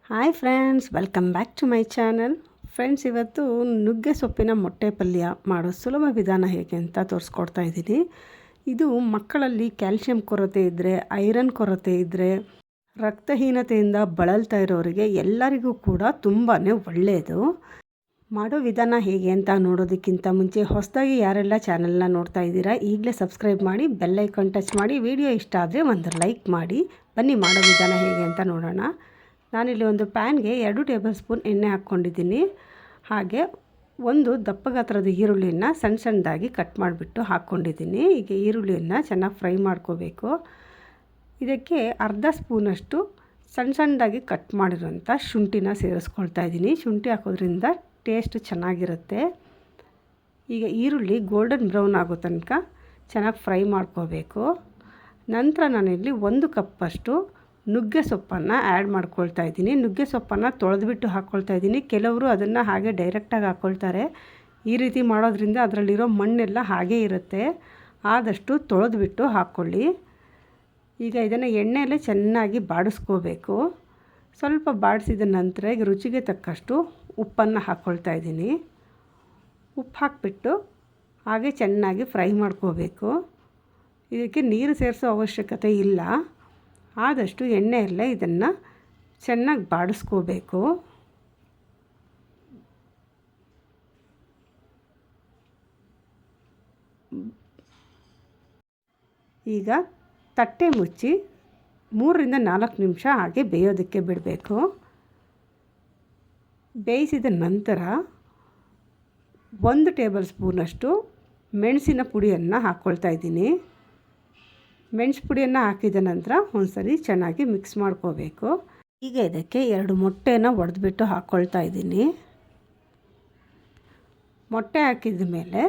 Hi friends, welcome back to my channel. Friends, ಇವತ್ತು ನುಗ್ಗೆ ಸೊಪ್ಪಿನ ಮೊಟ್ಟೆ ಪಲ್ಯ ಮಾಡೋ ಸುಲಭ ವಿಧಾನ ಹೇಗೆ ಅಂತ ತೋರಿಸ್ಕೊಡ್ತಾ ಇದ್ದೀನಿ. ಇದು ಮಕ್ಕಳಲ್ಲಿ ಕ್ಯಾಲ್ಶಿಯಂ ಕೊರತೆ ಇದ್ದರೆ, ಐರನ್ ಕೊರತೆ ಇದ್ದರೆ, ರಕ್ತಹೀನತೆಯಿಂದ ಬಳಲ್ತಾ ಇರೋರಿಗೆ ಎಲ್ಲರಿಗೂ ಕೂಡ ತುಂಬಾ ಒಳ್ಳೆಯದು. ಮಾಡೋ ವಿಧಾನ ಹೇಗೆ ಅಂತ ನೋಡೋದಕ್ಕಿಂತ ಮುಂಚೆ ಹೊಸದಾಗಿ ಯಾರೆಲ್ಲ ಚಾನಲ್ನ ನೋಡ್ತಾ ಇದ್ದೀರಾ ಈಗಲೇ ಸಬ್ಸ್ಕ್ರೈಬ್ ಮಾಡಿ, ಬೆಲ್ ಐಕಾನ್ ಟಚ್ ಮಾಡಿ, ವಿಡಿಯೋ ಇಷ್ಟ ಆದರೆ ಒಂದು ಲೈಕ್ ಮಾಡಿ. ಬನ್ನಿ ಮಾಡೋ ವಿಧಾನ ಹೇಗೆ ಅಂತ ನೋಡೋಣ. ನಾನಿಲ್ಲಿ ಒಂದು ಪ್ಯಾನ್ಗೆ 2 ಟೇಬಲ್ ಸ್ಪೂನ್ ಎಣ್ಣೆ ಹಾಕ್ಕೊಂಡಿದ್ದೀನಿ. ಹಾಗೆ ಒಂದು ದಪ್ಪ ಗಾತ್ರದ ಈರುಳ್ಳಿಯನ್ನು ಸಣ್ಣದಾಗಿ ಕಟ್ ಮಾಡಿಬಿಟ್ಟು ಹಾಕ್ಕೊಂಡಿದ್ದೀನಿ. ಈಗ ಈರುಳ್ಳಿಯನ್ನು ಚೆನ್ನಾಗಿ ಫ್ರೈ ಮಾಡ್ಕೋಬೇಕು. ಇದಕ್ಕೆ ಅರ್ಧ ಸ್ಪೂನಷ್ಟು ಸಣ್ಣದಾಗಿ ಕಟ್ ಮಾಡಿರೋಂಥ ಶುಂಠಿನ ಸೇರಿಸ್ಕೊಳ್ತಾ ಇದ್ದೀನಿ. ಶುಂಠಿ ಹಾಕೋದ್ರಿಂದ ಟೇಸ್ಟ್ ಚೆನ್ನಾಗಿರುತ್ತೆ. ಈಗ ಈರುಳ್ಳಿ ಗೋಲ್ಡನ್ ಬ್ರೌನ್ ಆಗೋ ತನಕ ಚೆನ್ನಾಗಿ ಫ್ರೈ ಮಾಡ್ಕೋಬೇಕು. ನಂತರ ನಾನಿಲ್ಲಿ 1 ಕಪ್ಪಷ್ಟು ನುಗ್ಗೆ ಸೊಪ್ಪನ್ನು ಆ್ಯಡ್ ಮಾಡ್ಕೊಳ್ತಾ ಇದ್ದೀನಿ. ನುಗ್ಗೆ ಸೊಪ್ಪನ್ನು ತೊಳೆದ್ಬಿಟ್ಟು ಹಾಕ್ಕೊಳ್ತಾ ಇದ್ದೀನಿ. ಕೆಲವರು ಅದನ್ನು ಹಾಗೆ ಡೈರೆಕ್ಟಾಗಿ ಹಾಕ್ಕೊಳ್ತಾರೆ. ಈ ರೀತಿ ಮಾಡೋದ್ರಿಂದ ಅದರಲ್ಲಿರೋ ಮಣ್ಣೆಲ್ಲ ಹಾಗೇ ಇರುತ್ತೆ. ಆದಷ್ಟು ತೊಳೆದ್ಬಿಟ್ಟು ಹಾಕ್ಕೊಳ್ಳಿ. ಈಗ ಇದನ್ನು ಎಣ್ಣೆಯಲ್ಲೇ ಚೆನ್ನಾಗಿ ಬಾಡಿಸ್ಕೋಬೇಕು. ಸ್ವಲ್ಪ ಬಾಡಿಸಿದ ನಂತರ ಈಗ ರುಚಿಗೆ ತಕ್ಕಷ್ಟು ಉಪ್ಪನ್ನು ಹಾಕ್ಕೊಳ್ತಾ ಇದ್ದೀನಿ. ಉಪ್ಪು ಹಾಕಿಬಿಟ್ಟು ಹಾಗೆ ಚೆನ್ನಾಗಿ ಫ್ರೈ ಮಾಡ್ಕೋಬೇಕು. ಇದಕ್ಕೆ ನೀರು ಸೇರಿಸೋ ಅವಶ್ಯಕತೆ ಇಲ್ಲ. ಆದಷ್ಟು ಎಣ್ಣೆಯಲ್ಲೇ ಇದನ್ನು ಚೆನ್ನಾಗಿ ಬಾಡಿಸ್ಕೋಬೇಕು. ಈಗ ತಟ್ಟೆ ಮುಚ್ಚಿ 3 ರಿಂದ 4 ನಿಮಿಷ ಹಾಗೆ ಬೇಯೋದಕ್ಕೆ ಬಿಡಬೇಕು. ಬೇಯಿಸಿದ ನಂತರ 1 ಟೇಬಲ್ ಸ್ಪೂನಷ್ಟು ಮೆಣಸಿನ ಪುಡಿಯನ್ನು ಹಾಕ್ಕೊಳ್ತಾ ಇದ್ದೀನಿ. ಮೆಣಸು ಪುಡಿಯನ್ನು ಹಾಕಿದ ನಂತರ ಒಂದ್ಸರಿ ಚೆನ್ನಾಗಿ ಮಿಕ್ಸ್ ಮಾಡ್ಕೋಬೇಕು. ಈಗ ಇದಕ್ಕೆ 2 ಮೊಟ್ಟೆನ ಒಡೆದ್ಬಿಟ್ಟು ಹಾಕ್ಕೊಳ್ತಾ ಇದ್ದೀನಿ. ಮೊಟ್ಟೆ ಹಾಕಿದ ಮೇಲೆ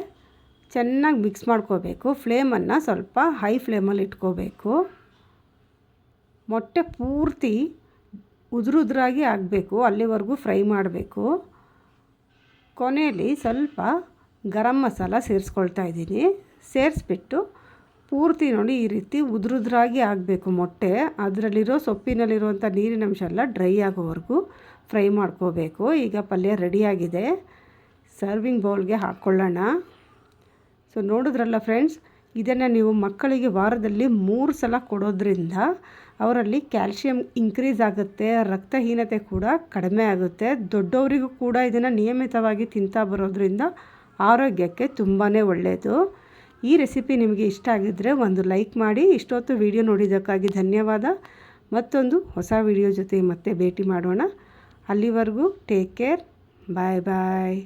ಚೆನ್ನಾಗಿ ಮಿಕ್ಸ್ ಮಾಡ್ಕೋಬೇಕು. ಫ್ಲೇಮನ್ನು ಸ್ವಲ್ಪ ಹೈ ಫ್ಲೇಮಲ್ಲಿ ಇಟ್ಕೋಬೇಕು. ಮೊಟ್ಟೆ ಪೂರ್ತಿ ಉದುರಾಗಿ ಆಗಬೇಕು, ಅಲ್ಲಿವರೆಗೂ ಫ್ರೈ ಮಾಡಬೇಕು. ಕೊನೆಯಲ್ಲಿ ಸ್ವಲ್ಪ ಗರಂ ಮಸಾಲ ಸೇರಿಸ್ಕೊಳ್ತಾ ಇದ್ದೀನಿ. ಸೇರಿಸ್ಬಿಟ್ಟು ಪೂರ್ತಿ ನೋಡಿ ಈ ರೀತಿ ಉದುರಾಗಿ ಆಗಬೇಕು ಮೊಟ್ಟೆ. ಅದರಲ್ಲಿರೋ ಸೊಪ್ಪಿನಲ್ಲಿರುವಂಥ ನೀರಿನಂಶ ಎಲ್ಲ ಡ್ರೈ ಆಗೋವರೆಗೂ ಫ್ರೈ ಮಾಡ್ಕೋಬೇಕು. ಈಗ ಪಲ್ಯ ರೆಡಿಯಾಗಿದೆ. ಸರ್ವಿಂಗ್ ಬೌಲ್ಗೆ ಹಾಕ್ಕೊಳ್ಳೋಣ. ಸೊ ನೋಡಿದ್ರಲ್ಲ ಫ್ರೆಂಡ್ಸ್, ಇದನ್ನು ನೀವು ಮಕ್ಕಳಿಗೆ ವಾರದಲ್ಲಿ 3 ಸಲ ಕೊಡೋದ್ರಿಂದ ಅವರಲ್ಲಿ ಕ್ಯಾಲ್ಶಿಯಂ ಇನ್ಕ್ರೀಸ್ ಆಗುತ್ತೆ, ರಕ್ತಹೀನತೆ ಕೂಡ ಕಡಿಮೆ ಆಗುತ್ತೆ. ದೊಡ್ಡವರಿಗೂ ಕೂಡ ಇದನ್ನು ನಿಯಮಿತವಾಗಿ ತಿಂತಾ ಬರೋದ್ರಿಂದ ಆರೋಗ್ಯಕ್ಕೆ ತುಂಬಾ ಒಳ್ಳೆಯದು. ಈ ರೆಸಿಪಿ ನಿಮಗೆ ಇಷ್ಟ ಆಗಿದ್ದರೆ ಒಂದು ಲೈಕ್ ಮಾಡಿ. ಇಷ್ಟೊತ್ತು ವಿಡಿಯೋ ನೋಡಿದ್ದಕ್ಕಾಗಿ ಧನ್ಯವಾದ. ಮತ್ತೊಂದು ಹೊಸ ವಿಡಿಯೋ ಜೊತೆ ಮತ್ತೆ ಭೇಟಿ ಮಾಡೋಣ. ಅಲ್ಲಿವರೆಗೂ ಟೇಕ್ ಕೇರ್. ಬಾಯ್ ಬಾಯ್.